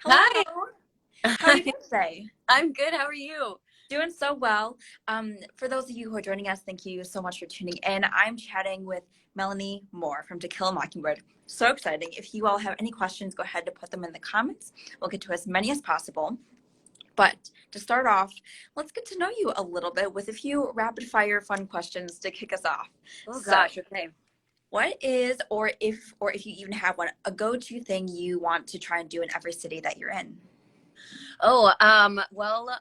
Hi. Hello. How are you doing today? I'm good. How are you? Doing so well. For those of you who are joining us, thank you so much for tuning in. I'm chatting with Melanie Moore from To Kill a Mockingbird. So exciting. If you all have any questions, go ahead and put them in the comments. We'll get to as many as possible. But to start off, let's get to know you a little bit with a few rapid fire fun questions to kick us off. Oh So, gosh, okay. what is, or if you even have one, a go-to thing you want to try and do in every city that you're in? Well,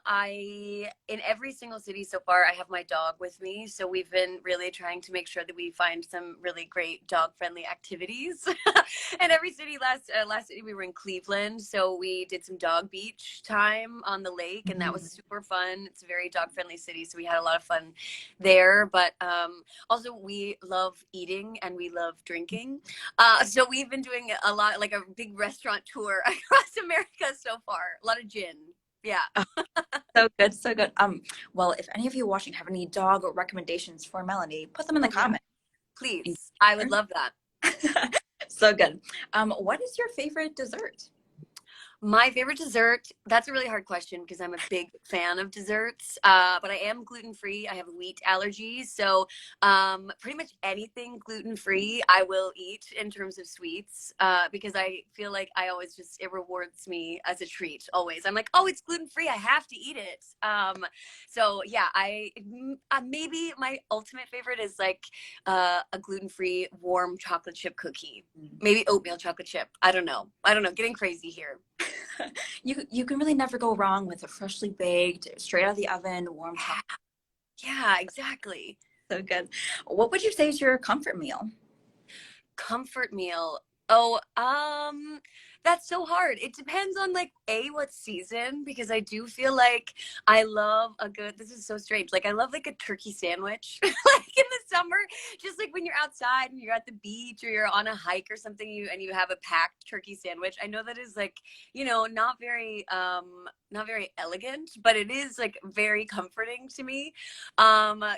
I in every single city so far, I have my dog with me. So we've been really trying to make sure that we find some really great dog-friendly activities. And every city last city we were in Cleveland, so we did some dog beach time on the lake, and that was super fun. It's a very dog-friendly city, so we had a lot of fun there. But also we love eating and we love drinking. So we've been doing a lot, like a big restaurant tour across America so far. A lot of gin. Yeah. So good, so good. Well, if any of you watching have any dog recommendations for Melanie, put them in the Oh yeah. comments. Please. I would love that. So good. What is your favorite dessert? My favorite dessert, that's a really hard question because I'm a big fan of desserts, but I am gluten free. I have wheat allergies. So pretty much anything gluten free I will eat in terms of sweets, because I feel like I always just, it rewards me as a treat always. I'm like, oh, it's gluten free. I have to eat it. So yeah, maybe my ultimate favorite is like a gluten free warm chocolate chip cookie. Maybe oatmeal chocolate chip. I don't know. Getting crazy here. You can really never go wrong with a freshly baked, straight out of the oven, warm chocolate. Yeah, exactly. So good. What would you say is your comfort meal? Comfort meal. Oh, that's so hard. It depends on like what season, because I do feel like I love a good, this is so strange. Like I love like a turkey sandwich like in the summer, just like when you're outside and you're at the beach or you're on a hike or something, you have a packed turkey sandwich. I know that is like, not very elegant, but it is like very comforting to me. A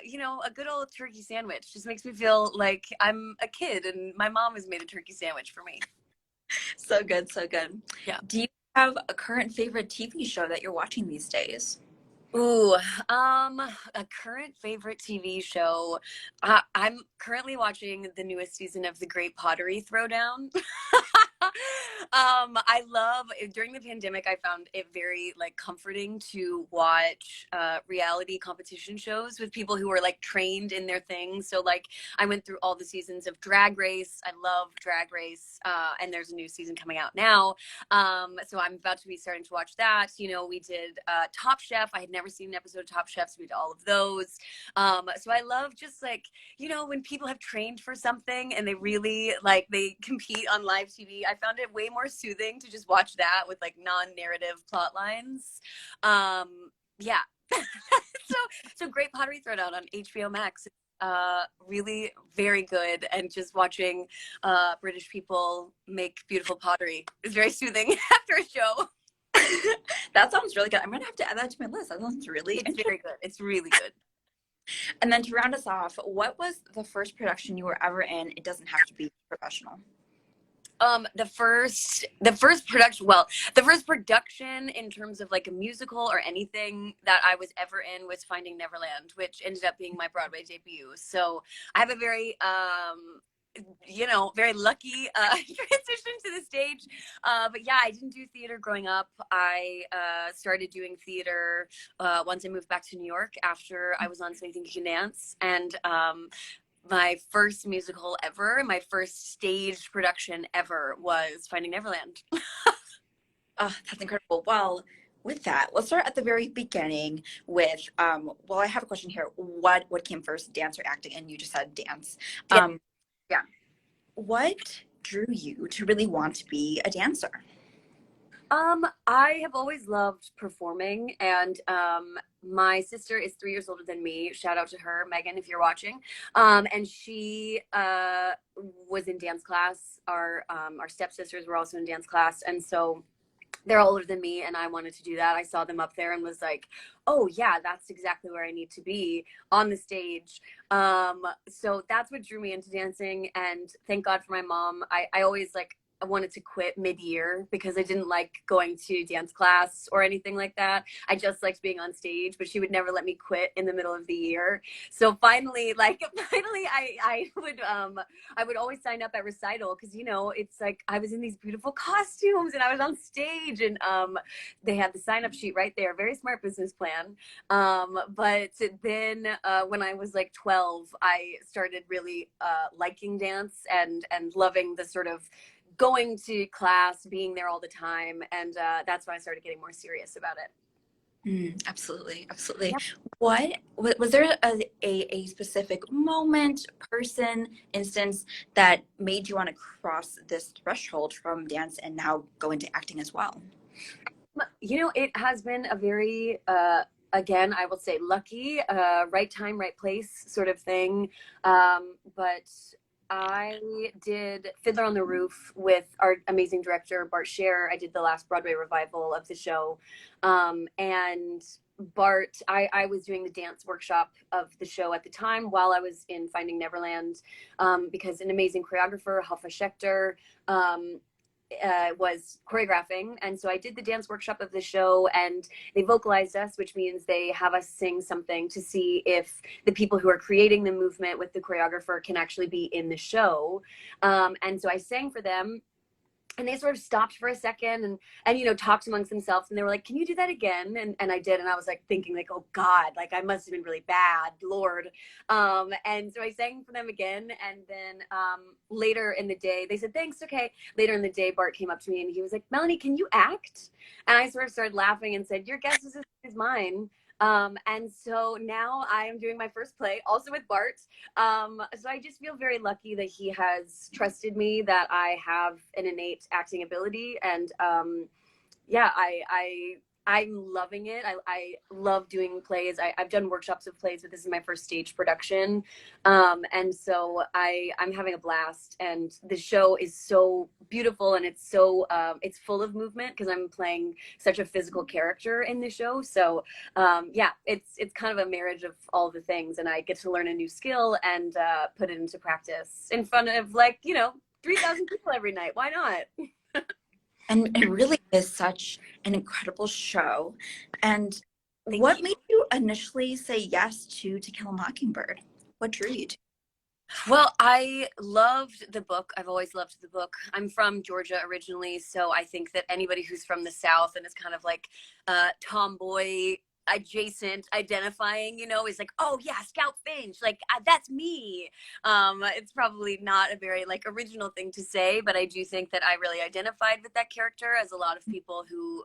good old turkey sandwich just makes me feel like I'm a kid and my mom has made a turkey sandwich for me. So good, so good. Yeah. Do you have a current favorite TV show that you're watching these days? Ooh, a current favorite TV show. I'm currently watching the newest season of The Great Pottery Throwdown. I love during the pandemic, I found it very like comforting to watch reality competition shows with people who are like trained in their thing. So like I went through all the seasons of Drag Race. I love Drag Race, and there's a new season coming out now. So I'm about to be starting to watch that. We did Top Chef. I had never seen an episode of Top Chef, so we did all of those. So I love just like, when people have trained for something and they really like they compete on live TV. I found it way more soothing to just watch that with like non-narrative plot lines. Yeah. so so Great Pottery Throwdown on HBO Max. Really very good, and just watching British people make beautiful pottery is very soothing after a show. That sounds really good. I'm gonna have to add that to my list. That sounds really It's interesting. very good. It's really good. And then to round us off, what was the first production you were ever in? It doesn't have to be professional. The first production in terms of like a musical or anything that I was ever in was Finding Neverland, which ended up being my Broadway debut. So I have a very very lucky transition to the stage. But yeah, I didn't do theater growing up. I started doing theater once I moved back to New York after I was on So You Think You Can Dance. And my first musical ever, my first stage production ever was Finding Neverland. Oh, that's incredible. Well, with that, let's start at the very beginning with well, I have a question here. What came first, dance or acting? And you just said dance. Yeah. Um, what drew you to really want to be a dancer? I have always loved performing, and my sister is 3 years older than me. Shout out to her, Megan, if you're watching. And she was in dance class. Our stepsisters were also in dance class, and so they're older than me, and I wanted to do that. I saw them up there and was like, oh yeah, that's exactly where I need to be on the stage. So that's what drew me into dancing, and thank God for my mom. I always like wanted to quit mid-year because I didn't like going to dance class or anything like that. I just liked being on stage, but she would never let me quit in the middle of the year. So finally, like finally I would always sign up at recital because it's like I was in these beautiful costumes and I was on stage, and they had the sign up sheet right there. Very smart business plan. But then when I was like 12, I started really liking dance and loving the sort of going to class, being there all the time, and that's when I started getting more serious about it. Absolutely, absolutely. Yeah. What was there a specific moment, person, instance that made you want to cross this threshold from dance and now go into acting as well? It has been a very, again, I will say lucky, right time, right place sort of thing. But I did Fiddler on the Roof with our amazing director, Bart Scher. I did the last Broadway revival of the show. And Bart, I was doing the dance workshop of the show at the time while I was in Finding Neverland, because an amazing choreographer, Hoffa Schechter, was choreographing. And so I did the dance workshop of the show, and they vocalized us, which means they have us sing something to see if the people who are creating the movement with the choreographer can actually be in the show. And so I sang for them, and they sort of stopped for a second and talked amongst themselves, and they were like, can you do that again? And I did, and I was like thinking like, oh God, like I must have been really bad, Lord. And so I sang for them again, and then later in the day they said thanks, okay. Later in the day Bart came up to me and he was like, Melanie, can you act? And I sort of started laughing and said, your guess is as good as mine. And so now I am doing my first play also with Bart. So I just feel very lucky that he has trusted me, that I have an innate acting ability. And yeah, I'm loving it. I love doing plays. I've done workshops of plays, but this is my first stage production. And so I'm having a blast. And the show is so beautiful, and it's full of movement because I'm playing such a physical character in the show. So yeah, it's kind of a marriage of all the things, and I get to learn a new skill and put it into practice in front of 3,000 people every night. Why not? And it really is such an incredible show. And Thank what you. made you initially say yes To Kill a Mockingbird? What drew you to? Well, I loved the book. I've always loved the book. I'm from Georgia originally, so I think that anybody who's from the South and is kind of like tomboy adjacent identifying, is like, oh yeah, Scout Finch, like that's me. It's probably not a very like original thing to say, but I do think that I really identified with that character, as a lot of people who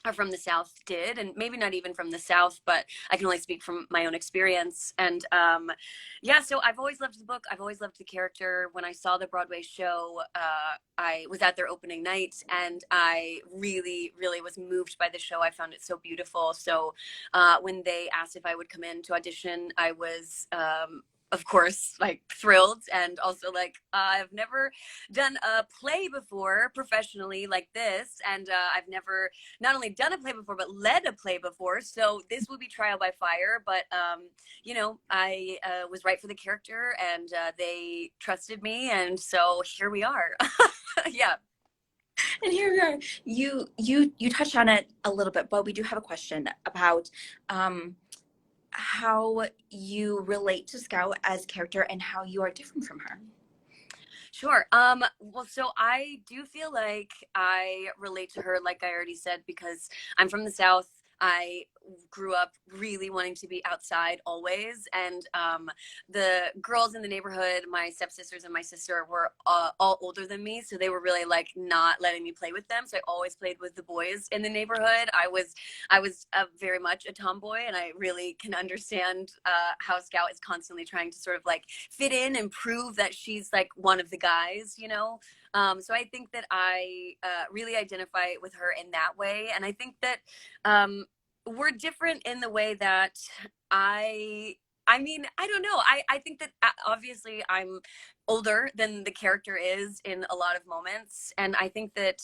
are from the South did, and maybe not even from the South, but I can only speak from my own experience. And yeah, so I've always loved the book. I've always loved the character. When I saw the Broadway show, I was at their opening night, and I really, really was moved by the show. I found it so beautiful. So when they asked if I would come in to audition, I was of course, like thrilled, and also like I've never done a play before professionally like this, and I've never not only done a play before but led a play before. So this will be trial by fire, but I was right for the character, and they trusted me, and so here we are. Yeah. And here we are. You touched on it a little bit, but we do have a question about how you relate to Scout as character and how you are different from her. Sure. Well, so I do feel like I relate to her, like I already said, because I'm from the South. I grew up really wanting to be outside always. And the girls in the neighborhood, my stepsisters and my sister, were all older than me. So they were really like not letting me play with them. So I always played with the boys in the neighborhood. I was very much a tomboy, and I really can understand how Scout is constantly trying to sort of like fit in and prove that she's like one of the guys. So I think that I really identify with her in that way. And I think that we're different in the way that I mean, I don't know. I think that obviously I'm older than the character is in a lot of moments. And I think that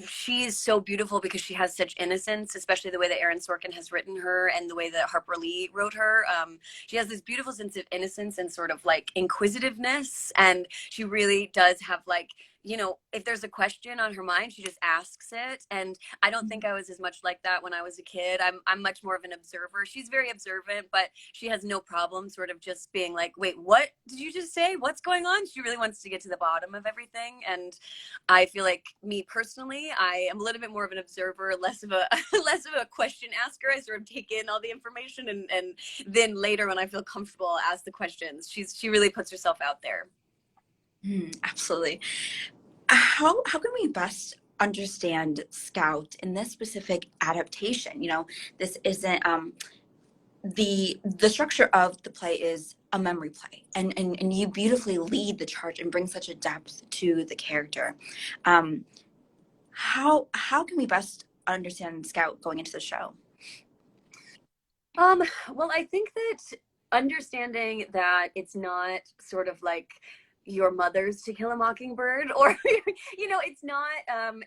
she's so beautiful because she has such innocence, especially the way that Aaron Sorkin has written her and the way that Harper Lee wrote her. She has this beautiful sense of innocence and sort of like inquisitiveness, and she really does have like, you know, if there's a question on her mind, she just asks it. And I don't think I was as much like that when I was a kid. I'm much more of an observer. She's very observant, but she has no problem sort of just being like, wait, what did you just say? What's going on? She really wants to get to the bottom of everything. And I feel like, me personally, I am a little bit more of an observer, less of a less of a question asker. I sort of take in all the information, and then later when I feel comfortable, ask the questions. She really puts herself out there. Absolutely. How can we best understand Scout in this specific adaptation? You know, this isn't the structure of the play is a memory play, and you beautifully lead the charge and bring such a depth to the character. Um, how can we best understand Scout going into the show? Well, I think that understanding that it's not sort of like your mother's To Kill a Mockingbird, or you know, it's not,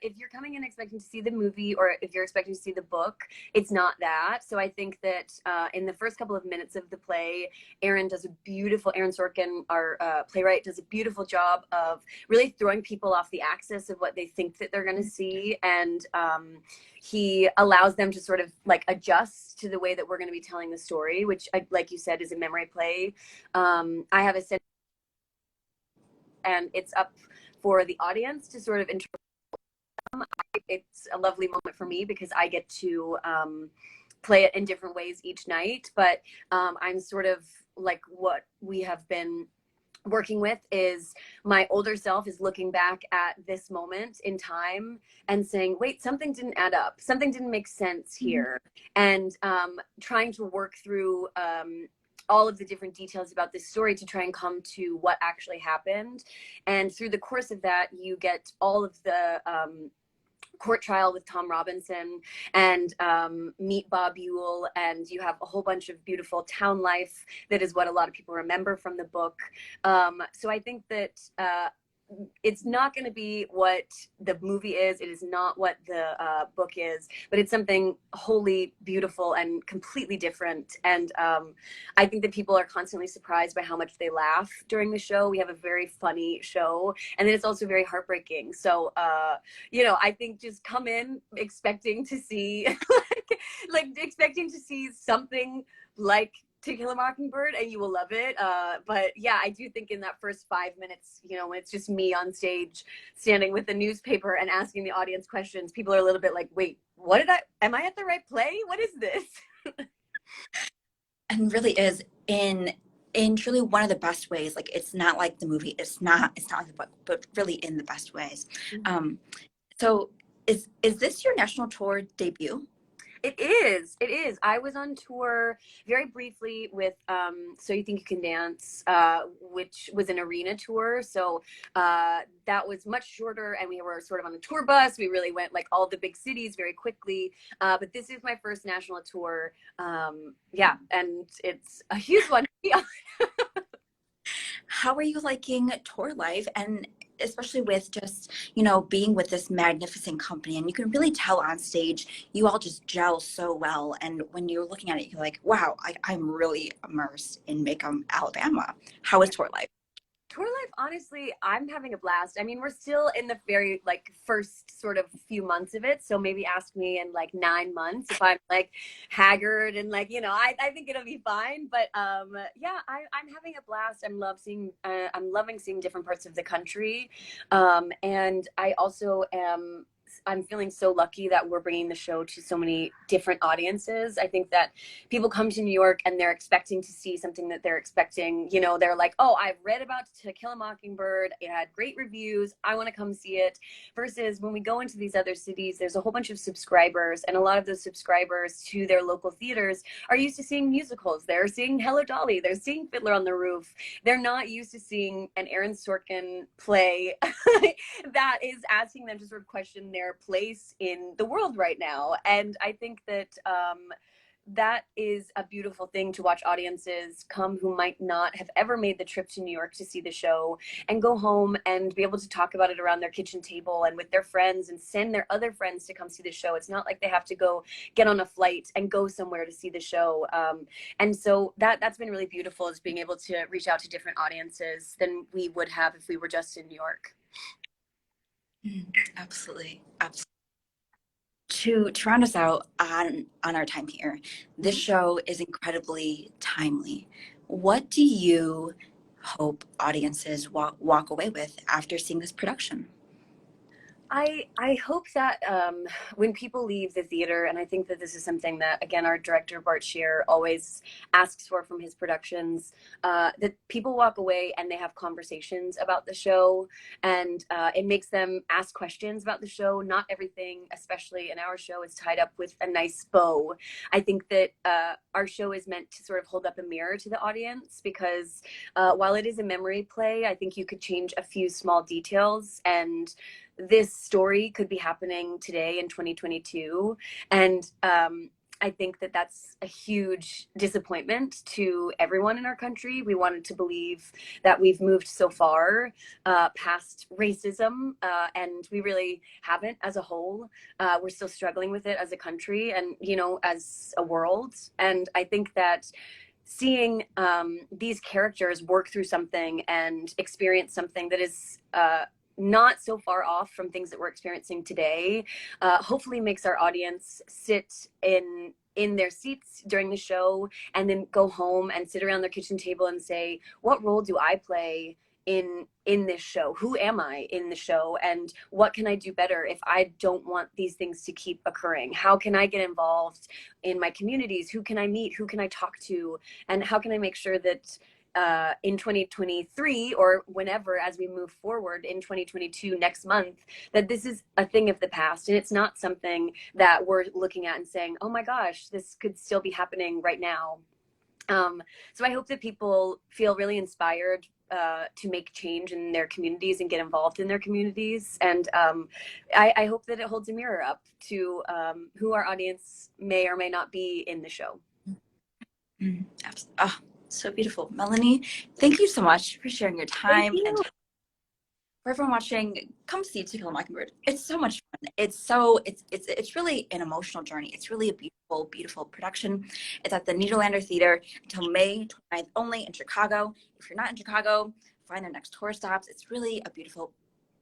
if you're coming in expecting to see the movie, or if you're expecting to see the book, it's not that. So I think that in the first couple of minutes of the play, Aaron Sorkin, our playwright, does a beautiful job of really throwing people off the axis of what they think that they're going to see, and he allows them to sort of like adjust to the way that we're going to be telling the story, which, like you said, is a memory play. I have a sense, and it's up for the audience to sort of interpret. It's a lovely moment for me because I get to play it in different ways each night. But I'm sort of like, what we have been working with is my older self is looking back at this moment in time and saying, wait, something didn't add up, something didn't make sense here, and trying to work through all of the different details about this story to try and come to what actually happened. And through the course of that, you get all of the court trial with Tom Robinson, and meet Bob Ewell, and you have a whole bunch of beautiful town life that is what a lot of people remember from the book. So I think that it's not going to be what the movie is. It is not what the book is, but it's something wholly beautiful and completely different. And I think that people are constantly surprised by how much they laugh during the show. We have a very funny show, and then it's also very heartbreaking. So, you know, I think just come in expecting to see, like expecting to see something like To Kill a Mockingbird, and you will love it. But yeah, I do think in that first 5 minutes, you know, when it's just me on stage standing with the newspaper and asking the audience questions, people are a little bit like, wait, am I at the right play? What is this? And really is in truly one of the best ways. Like, it's not like the movie, it's not like the book, but really in the best ways. So is this your national tour debut? It is. It is. I was on tour very briefly with So You Think You Can Dance, which was an arena tour. So that was much shorter, and we were sort of on a tour bus. We really went like all the big cities very quickly. But this is my first national tour. Yeah, and it's a huge one. How are you liking tour life, and especially with just, you know, being with this magnificent company, and you can really tell on stage you all just gel so well, and when you're looking at it, you're like, wow, I'm really immersed in Macomb, Alabama. How is tour life? Tour life, honestly, I'm having a blast. I mean, we're still in the very like first sort of few months of it. So maybe ask me in like 9 months if I'm like haggard and like, you know, I think it'll be fine. But yeah, I'm having a blast. I'm loving seeing different parts of the country. And I also I'm feeling so lucky that we're bringing the show to so many different audiences. I think that people come to New York and they're expecting to see something that they're expecting, you know, they're like, oh, I've read about To Kill a Mockingbird. It had great reviews. I want to come see it. Versus when we go into these other cities, there's a whole bunch of subscribers, and a lot of those subscribers to their local theaters are used to seeing musicals. They're seeing Hello Dolly. They're seeing Fiddler on the Roof. They're not used to seeing an Aaron Sorkin play that is asking them to sort of question their place in the world right now. And I think that that is a beautiful thing to watch audiences come who might not have ever made the trip to New York to see the show and go home and be able to talk about it around their kitchen table and with their friends and send their other friends to come see the show. It's not like they have to go get on a flight and go somewhere to see the show. And so that's been really beautiful, is being able to reach out to different audiences than we would have if we were just in New York. Absolutely. Absolutely. To round us out on our time here, this show is incredibly timely. What do you hope audiences walk away with after seeing this production? I hope that when people leave the theater, and I think that this is something that, again, our director, Bart Shear, always asks for from his productions, that people walk away and they have conversations about the show, and it makes them ask questions about the show. Not everything, especially in our show, is tied up with a nice bow. I think that our show is meant to sort of hold up a mirror to the audience, because while it is a memory play, I think you could change a few small details, and this story could be happening today in 2022. And I think that that's a huge disappointment to everyone in our country. We wanted to believe that we've moved so far past racism, and we really haven't as a whole. We're still struggling with it as a country and, you know, as a world. And I think that seeing these characters work through something and experience something that is not so far off from things that we're experiencing today, hopefully makes our audience sit in their seats during the show and then go home and sit around their kitchen table and say, what role do I play in this show? Who am I in the show, and what can I do better if I don't want these things to keep occurring? How can I get involved in my communities? Who can I meet? Who can I talk to? And how can I make sure that in 2023, or whenever, as we move forward in 2022 next month, that this is a thing of the past and it's not something that we're looking at and saying, oh my gosh, this could still be happening right now. So I hope that people feel really inspired to make change in their communities and get involved in their communities. And I hope that it holds a mirror up to who our audience may or may not be in the show. Oh, so beautiful. Melanie, thank you so much for sharing your time. And for everyone watching, come see To Kill a Mockingbird. It's so much fun. It's really an emotional journey. It's really a beautiful, beautiful production. It's at the Nederlander Theater until May 29th only in Chicago. If you're not in Chicago, find the next tour stops. It's really a beautiful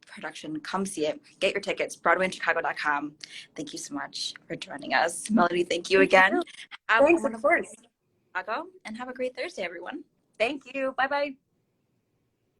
production. Come see it. Get your tickets, BroadwayInChicago.com. Thank you so much for joining us. Melanie, thank you again. Thanks, of course. Chicago, and have a great Thursday, everyone. Thank you. Bye-bye.